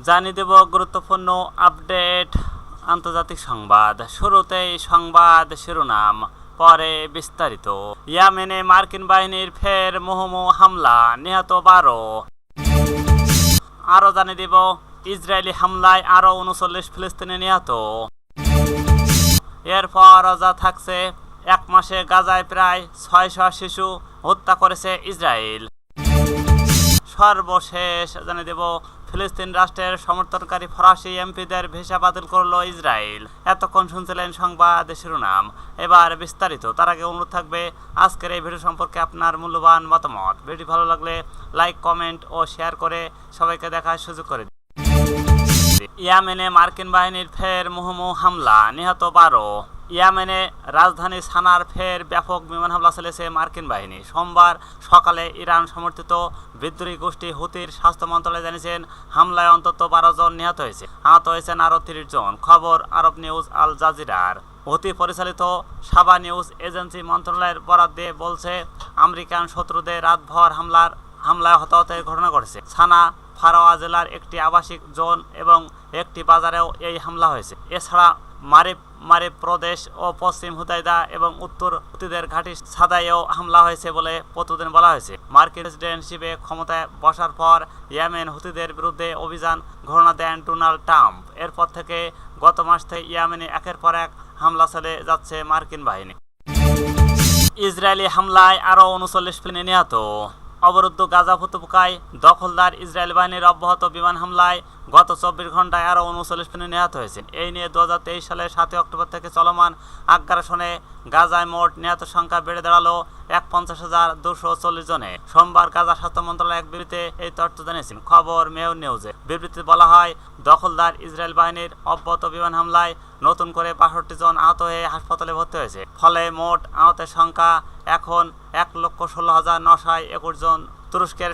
জানিয়ে দেব গুরুত্বপূর্ণ আপডেট আন্তর্জাতিক সংবাদ। শুরুতেই সংবাদ শিরোনাম, পরে বিস্তারিত। ইয়েমেনে মার্কিন বাহিনীর ফের মুহুর্মুহু হামলা, নিহত 12। আরও জানিয়ে দেব ইসরায়েলি হামলায় আরও 39 ফিলিস্তিনি নিহত। এরপর যা থাকছে, এক মাসে গাজায় প্রায় 600 শিশু হত্যা করেছে ইসরায়েল। সর্বশেষ জানিয়ে দেব ফিলিস্তিন রাষ্ট্রের সমর্থনকারী ফরাসি এমপিদের ভিসা বাতিল করল ইসরায়েল। এতক্ষণ শুনছিলেন সংবাদ শিরোনাম, এবার বিস্তারিত। তার আগে অনুরোধ থাকবে আজকের এই ভিডিও সম্পর্কে আপনার মূল্যবান মতামত। ভিডিও ভালো লাগলে লাইক, কমেন্ট ও শেয়ার করে সবাইকে দেখার সুযোগ করে দিন। ইয়েমেনে মার্কিন বাহিনীর ফের মুহুর্মুহু হামলা, নিহত 12। ইয়েমেনে রাজধানী সানার ফের ব্যাপক বিমান হামলা চালিয়েছে মার্কিন বাহিনী। সোমবার সকালে ইরান সমর্থিত বিদ্রোহী গোষ্ঠী হুতির স্বাস্থ্য মন্ত্রণালয় জানিয়েছেন, হামলায় অন্তত 12 জন নিহত হয়েছে, আহত হয়েছেন আরও 30 জন। খবর আরব নিউজ আল জাজিরার। হুতি পরিচালিত সাবা নিউজ এজেন্সি মন্ত্রণালয়ের বরাত দিয়ে বলছে, আমেরিকান শত্রুদের রাতভর হামলায় হতাহতের ঘটনা ঘটেছে। সানা ফারাওয়া জেলার একটি আবাসিক জোন এবং একটি বাজারেও এই হামলা হয়েছে। এছাড়া মারিব প্রদেশ ও পশ্চিম হুদাইদা এবং উত্তর হুতিদের ঘাঁটি সাদাইয়েও হামলা হয়েছে বলে প্রতিদিন বলা হয়েছে। মার্কিন প্রেসিডেন্ট হিসেবে ক্ষমতায় বসার পর ইয়েমেন হুতিদের বিরুদ্ধে অভিযান ঘোষণা দেন ডোনাল্ড ট্রাম্প। এরপর থেকে গত মাস থেকে ইয়েমেনে একের পর এক হামলা চালিয়ে যাচ্ছে মার্কিন বাহিনী। ইসরায়েলি হামলায় আরও 39 ফিলিস্তিনি নিহত। অবরুদ্ধ গাজা উপত্যকায় দখলদার ইসরায়েল বাহিনীর অব্যাহত বিমান হামলায় গত 24 ঘন্টায় আরও 39 ফিলিস্তিনি নিহত হয়েছেন। এই নিয়ে 2023 সালের 7 অক্টোবর থেকে চলমান আগ্রাসনে গাজায় মোট নিহত সংখ্যা বেড়ে দাঁড়ালো 51,240 জনে। সোমবার গাজা স্বাস্থ্য মন্ত্রণালয় এক বিবৃতিতে এই তথ্য জানিয়েছেন। খবর মেয়র নিউজে। বিবৃতিতে বলা হয়, দখলদার ইসরায়েল বাহিনীর অব্যাহত বিমান হামলায় নতুন করে 62 জন আহত হয়ে হাসপাতালে ভর্তি হয়েছে। ফলে মোট আহতের সংখ্যা এখন 1,16,921 জন। তুরস্কের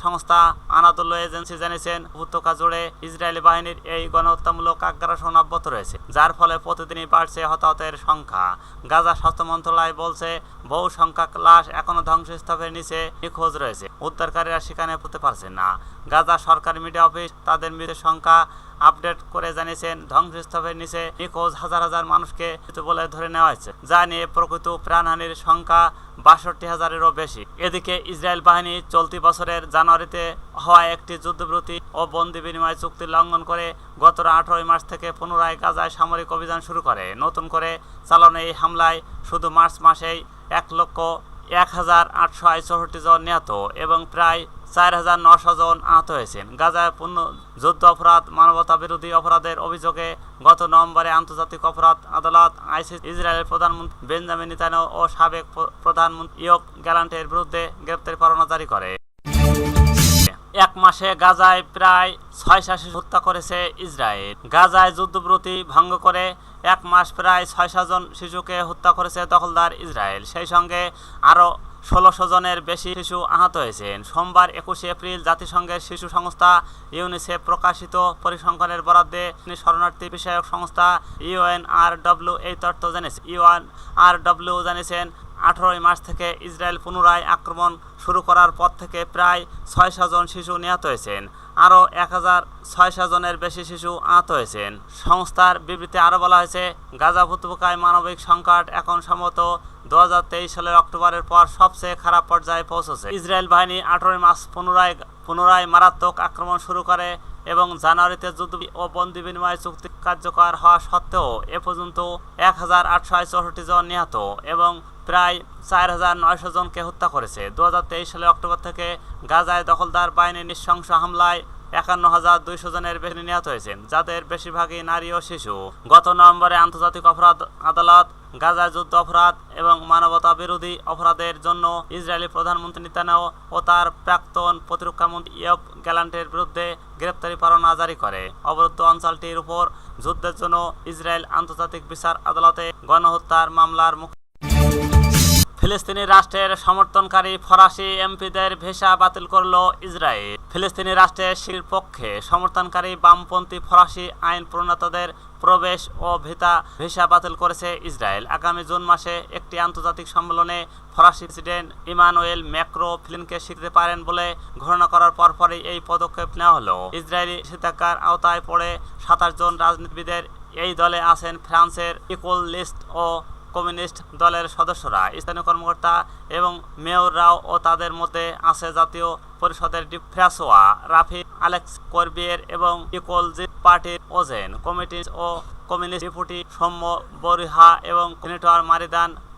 সংস্থা আনাদোলু এজেন্সি জানিয়েছেন, উপত্যকা জুড়ে ইসরায়েলি বাহিনীর এই গণহত্যামূলক আগ্রাসন অব্যাহত রয়েছে, যার ফলে প্রতিদিনই বাড়ছে হতাহতের সংখ্যা। গাজা স্বাস্থ্য মন্ত্রণালয় বলছে, বহু সংখ্যক লাশ এখনও ধ্বংসস্তূপের নিচে নিখোঁজ রয়েছে। উদ্ধারকারীরা সেখানে পৌঁছতে পারছেন না। গাজা সরকারি মিডিয়া অফিস তাদের মৃতের সংখ্যা আপডেট করে জানিয়েছেন, ধ্বংসস্তূপের নিচে নিখোঁজ হাজার হাজার মানুষকে মৃত বলে ধরে নেওয়া হয়েছে, যা নিয়ে প্রকৃত প্রাণহানির সংখ্যা 62,000-এরও বেশি। এদিকে ইসরায়েল বাহিনী চলতি বছরের জানুয়ারিতে হওয়া একটি যুদ্ধবিরতি ও বন্দি বিনিময় চুক্তি লঙ্ঘন করে গত 18 মার্চ থেকে পুনরায় গাজায় সামরিক অভিযান শুরু করে। নতুন করে চালানো এই হামলায় শুধু মার্চ মাসেই 1,01,864 জন নিহত এবং প্রায় 4,900 জন আহত হয়েছেন। গাজায় পূর্ণ যুদ্ধ অপরাধ, মানবতা বিরোধী অপরাধের অভিযোগে গত নভেম্বরে আন্তর্জাতিক অপরাধ আদালত আইসিসি ইসরায়েলের প্রধানমন্ত্রী বেঞ্জামিন নেতানিয়াহু ও সাবেক প্রধানমন্ত্রী ইয়োব গ্যালান্টের বিরুদ্ধে গ্রেপ্তারি পরোয়ানা জারি করে। এক মাসে গাজায় প্রায় 600 শিশু হত্যা করেছে ইসরায়েল। গাজায় যুদ্ধবিরতি ভঙ্গ করে এক মাস প্রায় 600 জন শিশুকে হত্যা করেছে দখলদার ইসরায়েল। সেই সঙ্গে আরও 1600 জনের বেশি শিশু আহত হয়েছেন। সোমবার 21 এপ্রিল জাতিসংঘের শিশু সংস্থা ইউনিসেফ প্রকাশিত পরিসংখ্যানের বরাদ্দে শরণার্থী বিষয়ক সংস্থা ইউএনআরডব্লিউ এই তথ্য জানিয়েছে। ইউএনআরডব্লিউ জানিয়েছেন, 18 মার্চ থেকে ইসরায়েল পুনরায় আক্রমণ শুরু করার পর থেকে প্রায় 600 জন শিশু নিহত হয়েছেন। আরও 1,600 জনের বেশি শিশু আহত হয়েছেন। সংস্থার বিবৃতিতে আরও বলা হয়েছে, গাজা উপত্যকায় মানবিক সংকট এখন সম্ভবত 2023 সালের অক্টোবরের পর সবচেয়ে খারাপ পর্যায়ে পৌঁছেছে। ইসরায়েল বাহিনী 18 মার্চ পুনরায় মারাত্মক আক্রমণ শুরু করে এবং জানুয়ারিতে যুদ্ধ ও বন্দি বিনিময় চুক্তি কার্যকর হওয়া সত্ত্বেও এ পর্যন্ত 1,864 জন নিহত এবং প্রায় 4,900 জনকে হত্যা করেছে। 2023 সালের অক্টোবর থেকে গাজায় দখলদার বাহিনীর নৃশংস হামলায় 51,200 জনের বেশি নিহত হয়েছেন, যাদের বেশিরভাগই নারী ও শিশু। গত নভেম্বরে আন্তর্জাতিক অপরাধ আদালত গাজায় যুদ্ধ অপরাধ এবং মানবতা বিরোধী অপরাধের জন্য ইসরায়েলি প্রধানমন্ত্রী নেতানিয়াহু ও তার প্রাক্তন প্রতিরক্ষা মন্ত্রী ইয়োব গ্যালান্টের বিরুদ্ধে গ্রেপ্তারি পরোয়ানা জারি করে। অবরুদ্ধ অঞ্চলটির উপর যুদ্ধের জন্য ইসরায়েল আন্তর্জাতিক বিচার আদালতে গণহত্যার মামলার মুখ। ফিলিস্তিনি রাষ্ট্রের সমর্থনকারী ফরাসি এমপিদের ভিসা বাতিল করল ইসরায়েল। ফিলিস্তিনি রাষ্ট্রের স্বীকৃতির পক্ষে সমর্থনকারী বামপন্থী ফরাসি আইন প্রণেতাদের প্রবেশ ও ভিসা বাতিল করেছে ইসরায়েল। আগামী জুন মাসে একটি আন্তর্জাতিক সম্মেলনে ফরাসি প্রেসিডেন্ট ইমানুয়েল ম্যাক্রো ফিলিস্তিনকে স্বীকৃতি পারেন বলে ঘোষণা করার পরপরই এই পদক্ষেপ নেওয়া হলো। ইসরায়েলি নিষেধাজ্ঞার আওতায় পড়ে ২৭ জন রাজনীতিবিদের এই দলে আছেন ফ্রান্সের ইকোলিস্ট ও কমিউনিস্ট দলের সদস্যরা, স্থানীয় কর্মকর্তা এবং মেয়ররাও ও তাদের মধ্যে আছে জাতীয় পরিষদের ফ্রাঁসোয়া রাফি, আলেক্স কর্বিয়ের এবং ইকোলজিস্ট পার্টির ওজেন কমিটি ও কমিউনিস্ট ডেপুটি সৌম্য বরিহা এবং সিনেটর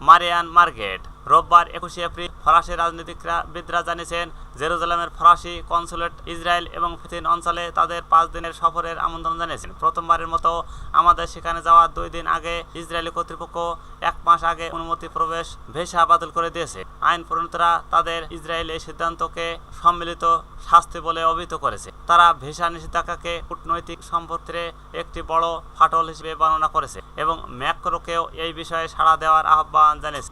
মারিয়ান মার্গেট। রোববার ২১ এপ্রিল ফরাসি রাজনীতিবিদরা জানিয়েছেন জেরুজালেমের ফরাসি কনসুলেট ইসরায়েল এবং ফিলিস্তিন অঞ্চলে তাদের ৫ দিনের সফরের আমন্ত্রণ জানিয়েছেন। প্রথমবারের মতো আমাদের সেখানে যাওয়ার ২ দিন আগে ইসরায়েলি কর্তৃপক্ষ ১ মাস আগে অনুমতি প্রবেশ ভিসা বাতিল করে দিয়েছে। আইন প্রণেতারা তাদের ইসরায়েলি এই সিদ্ধান্তকে সম্মিলিত শাস্তি বলে অভিহিত করেছে। তারা ভিসা নিষেধাজ্ঞাকে কূটনৈতিক সম্পর্কে একটি বড় ফাটল হিসেবে বর্ণনা করেছে এবং ম্যাক্রোকেও এই বিষয়ে সাড়া দেওয়ার আহ্বান জানিয়েছে।